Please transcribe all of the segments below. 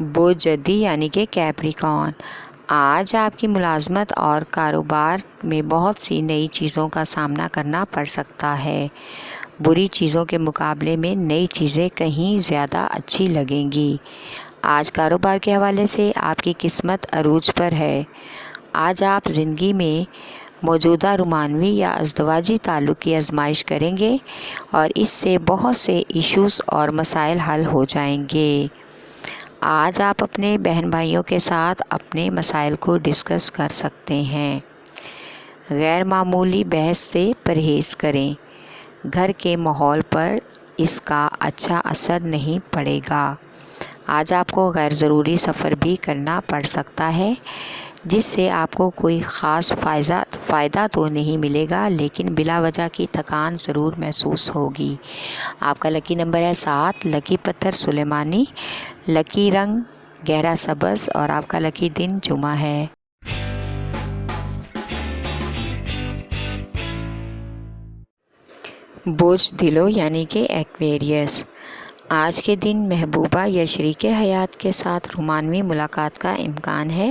برج جدی یعنی کہ کیپریکارن، آج آپ کی ملازمت اور کاروبار میں بہت سی نئی چیزوں کا سامنا کرنا پڑ سکتا ہے۔ بری چیزوں کے مقابلے میں نئی چیزیں کہیں زیادہ اچھی لگیں گی۔ آج کاروبار کے حوالے سے آپ کی قسمت عروج پر ہے۔ آج آپ زندگی میں موجودہ رومانوی یا ازدواجی تعلق کی آزمائش کریں گے اور اس سے بہت سے ایشوز اور مسائل حل ہو جائیں گے۔ آج آپ اپنے بہن بھائیوں کے ساتھ اپنے مسائل کو ڈسکس کر سکتے ہیں۔ غیر معمولی بحث سے پرہیز کریں، گھر کے ماحول پر اس کا اچھا اثر نہیں پڑے گا۔ آج آپ کو غیر ضروری سفر بھی کرنا پڑ سکتا ہے جس سے آپ کو کوئی خاص فائدہ تو نہیں ملے گا، لیکن بلا وجہ کی تھکان ضرور محسوس ہوگی۔ آپ کا لکی نمبر ہے 7، لکی پتھر سلیمانی، لکی رنگ گہرا سبز اور آپ کا لکی دن جمعہ ہے۔ برج دلو یعنی کہ ایکویریس، آج کے دن محبوبہ یا شریک حیات کے ساتھ رومانوی ملاقات کا امکان ہے۔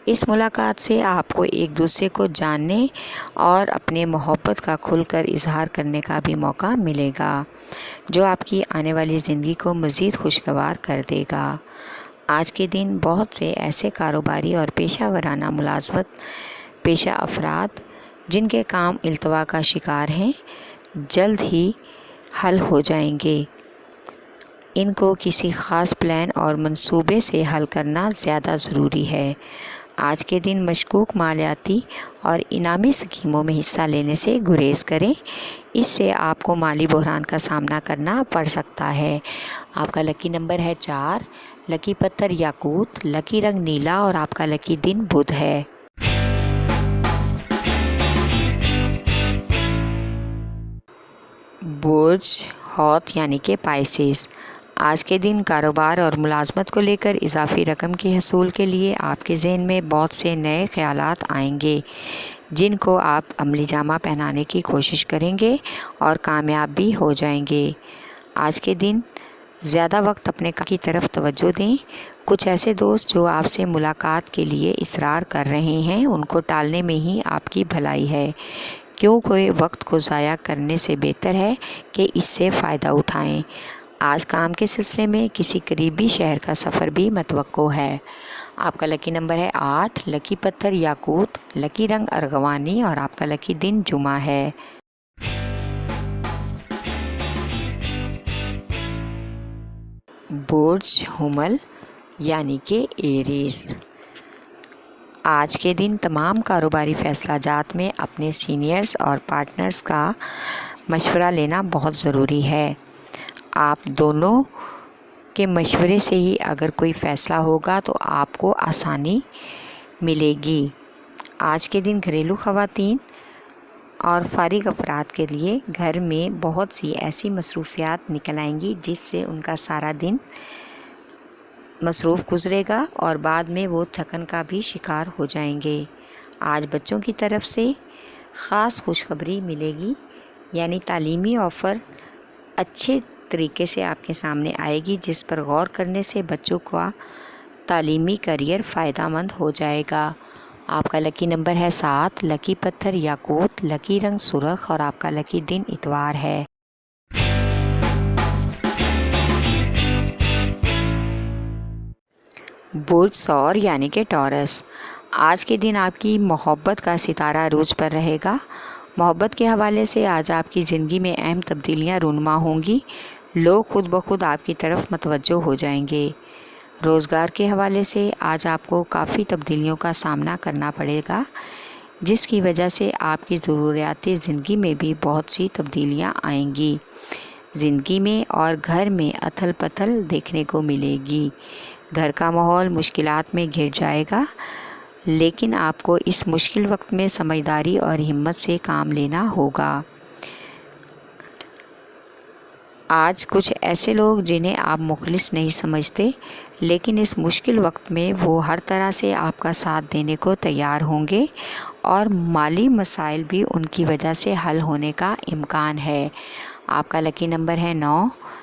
اس ملاقات سے آپ کو ایک دوسرے کو جاننے اور اپنے محبت کا کھل کر اظہار کرنے کا بھی موقع ملے گا، جو آپ کی آنے والی زندگی کو مزید خوشگوار کر دے گا۔ آج کے دن بہت سے ایسے کاروباری اور پیشہ ورانہ ملازمت پیشہ افراد جن کے کام التوا کا شکار ہیں، جلد ہی حل ہو جائیں گے۔ ان کو کسی خاص پلان اور منصوبے سے حل کرنا زیادہ ضروری ہے۔ آج کے دن مشکوک مالیاتی اور انعامی اسکیموں میں حصہ لینے سے گریز کریں، اس سے آپ کو مالی بحران کا سامنا کرنا پڑ سکتا ہے۔ آپ کا لکی نمبر ہے 4، لکی پتھر یاقوت، لکی رنگ نیلا اور آپ کا لکی دن بدھ ہے۔ برج حوت یعنی کہ پائسیس، آج کے دن کاروبار اور ملازمت کو لے کر اضافی رقم کے حصول کے لیے آپ کے ذہن میں بہت سے نئے خیالات آئیں گے، جن کو آپ عملی جامہ پہنانے کی کوشش کریں گے اور کامیاب بھی ہو جائیں گے۔ آج کے دن زیادہ وقت اپنے کام کی طرف توجہ دیں۔ کچھ ایسے دوست جو آپ سے ملاقات کے لیے اصرار کر رہے ہیں، ان کو ٹالنے میں ہی آپ کی بھلائی ہے، کیونکہ وقت کو ضائع کرنے سے بہتر ہے کہ اس سے فائدہ اٹھائیں۔ آج کام کے سلسلے میں کسی قریبی شہر کا سفر بھی متوقع ہے۔ آپ کا لکی نمبر ہے 8، لکی پتھر یاقوت، لکی رنگ ارغوانی اور آپ کا لکی دن جمعہ ہے۔ برج حمل یعنی کہ ایریز، آج کے دن تمام کاروباری فیصلہ جات میں اپنے سینئرز اور پارٹنرز کا مشورہ لینا بہت ضروری ہے۔ آپ دونوں کے مشورے سے ہی اگر کوئی فیصلہ ہوگا تو آپ کو آسانی ملے گی۔ آج کے دن گھریلو خواتین اور فارغ افراد کے لیے گھر میں بہت سی ایسی مصروفیات نکل آئیں گی جس سے ان کا سارا دن مصروف گزرے گا اور بعد میں وہ تھکن کا بھی شکار ہو جائیں گے۔ آج بچوں کی طرف سے خاص خوشخبری ملے گی، یعنی تعلیمی آفر اچھے طریقے سے آپ کے سامنے آئے گی، جس پر غور کرنے سے بچوں کا تعلیمی کیریئر فائدہ مند ہو جائے گا۔ آپ کا لکی نمبر ہے 7، لکی پتھر یاقوت، لکی رنگ سرخ اور آپ کا لکی دن اتوار ہے۔ برج ثور یعنی کہ ٹورس، آج کے دن آپ کی محبت کا ستارہ عروج پر رہے گا۔ محبت کے حوالے سے آج آپ کی زندگی میں اہم تبدیلیاں رونما ہوں گی، لوگ خود بخود آپ کی طرف متوجہ ہو جائیں گے۔ روزگار کے حوالے سے آج آپ کو کافی تبدیلیوں کا سامنا کرنا پڑے گا، جس کی وجہ سے آپ کی ضروریات زندگی میں بھی بہت سی تبدیلیاں آئیں گی۔ زندگی میں اور گھر میں اتھل پتھل دیکھنے کو ملے گی۔ گھر کا ماحول مشکلات میں گھر جائے گا، لیکن آپ کو اس مشکل وقت میں سمجھداری اور ہمت سے کام لینا ہوگا۔ آج کچھ ایسے لوگ جنہیں آپ مخلص نہیں سمجھتے، لیکن اس مشکل وقت میں وہ ہر طرح سے آپ کا ساتھ دینے کو تیار ہوں گے اور مالی مسائل بھی ان کی وجہ سے حل ہونے کا امکان ہے۔ آپ کا لکی نمبر ہے 9،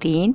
3,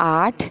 8,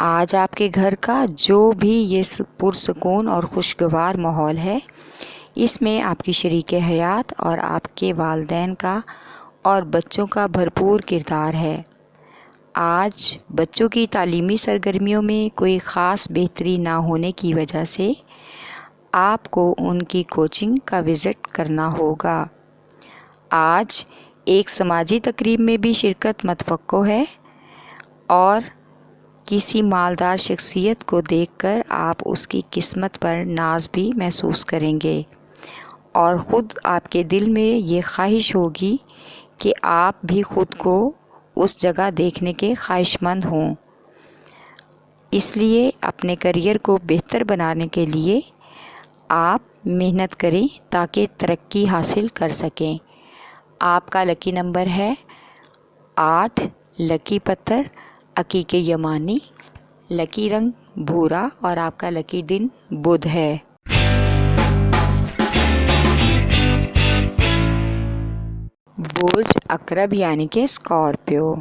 آج آپ کے گھر کا جو بھی یہ پرسکون اور خوشگوار ماحول ہے، اس میں آپ کی شریک حیات اور آپ کے والدین کا اور بچوں کا بھرپور کردار ہے۔ آج بچوں کی تعلیمی سرگرمیوں میں کوئی خاص بہتری نہ ہونے کی وجہ سے آپ کو ان کی کوچنگ کا وزٹ کرنا ہوگا۔ آج ایک سماجی تقریب میں بھی شرکت متوقع ہے اور کسی مالدار شخصیت کو دیکھ کر آپ اس کی قسمت پر ناز بھی محسوس کریں گے اور خود آپ کے دل میں یہ خواہش ہوگی کہ آپ بھی خود کو اس جگہ دیکھنے کے خواہش مند ہوں۔ اس لیے اپنے کیریئر کو بہتر بنانے کے لیے آپ محنت کریں تاکہ ترقی حاصل کر سکیں۔ آپ کا لکی نمبر ہے 8، لکی پتھر عقیق یمانی، لکی رنگ بھورا اور آپ کا لکی دن بدھ ہے۔ برج عقرب یعنی کہ اسکارپیو۔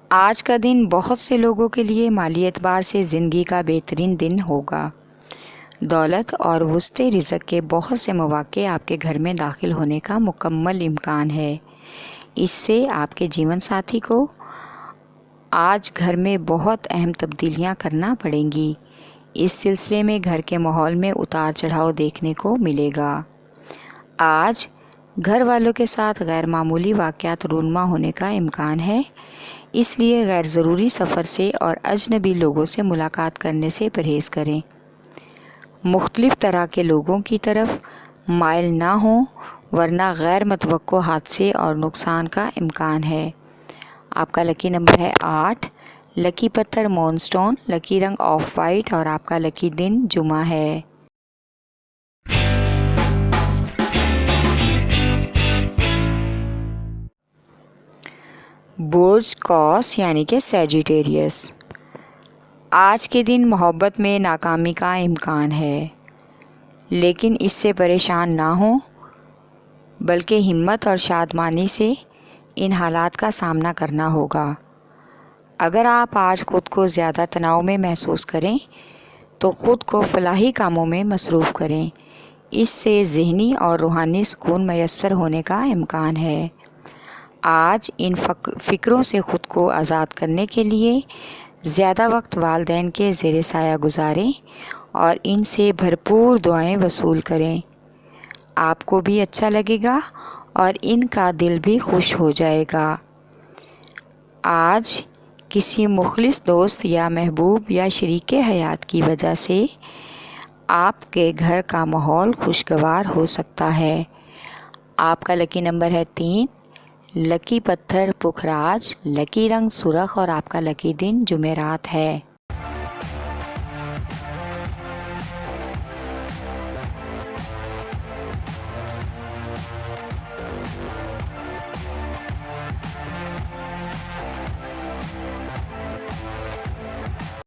آج کا دن بہت سے لوگوں کے لیے مالی اعتبار سے زندگی کا بہترین دن ہوگا۔ دولت اور وسطی رزق کے بہت سے مواقع آپ کے گھر میں داخل ہونے کا مکمل امکان ہے۔ اس سے آپ کے جیون ساتھی کو آج گھر میں بہت اہم تبدیلیاں کرنا پڑیں گی۔ اس سلسلے میں گھر کے ماحول میں اتار چڑھاؤ دیکھنے کو ملے گا۔ آج گھر والوں کے ساتھ غیر معمولی واقعات رونما ہونے کا امکان ہے، اس لیے غیر ضروری سفر سے اور اجنبی لوگوں سے ملاقات کرنے سے پرہیز کریں۔ مختلف طرح کے لوگوں کی طرف مائل نہ ہوں ورنہ غیر متوقع حادثے اور نقصان کا امکان ہے۔ آپ کا لکی نمبر ہے 8، لکی پتھر مون سٹون، لکی رنگ آف وائٹ اور آپ کا لکی دن جمعہ ہے۔ برج قوس یعنی کہ سیجیٹیریس۔ آج کے دن محبت میں ناکامی کا امکان ہے، لیکن اس سے پریشان نہ ہوں بلکہ ہمت اور شادمانی سے ان حالات کا سامنا کرنا ہوگا۔ اگر آپ آج خود کو زیادہ تناؤ میں محسوس کریں تو خود کو فلاحی کاموں میں مصروف کریں، اس سے ذہنی اور روحانی سکون میسر ہونے کا امکان ہے۔ آج ان فکروں سے خود کو آزاد کرنے کے لیے زیادہ وقت والدین کے زیر سایہ گزاریں اور ان سے بھرپور دعائیں وصول کریں۔ آپ کو بھی اچھا لگے گا اور ان کا دل بھی خوش ہو جائے گا۔ آج کسی مخلص دوست یا محبوب یا شریک حیات کی وجہ سے آپ کے گھر کا ماحول خوشگوار ہو سکتا ہے۔ آپ کا لکی نمبر ہے 3، لکی پتھر پکھراج، لکی رنگ سرخ اور آپ کا لکی دن جمعرات ہے۔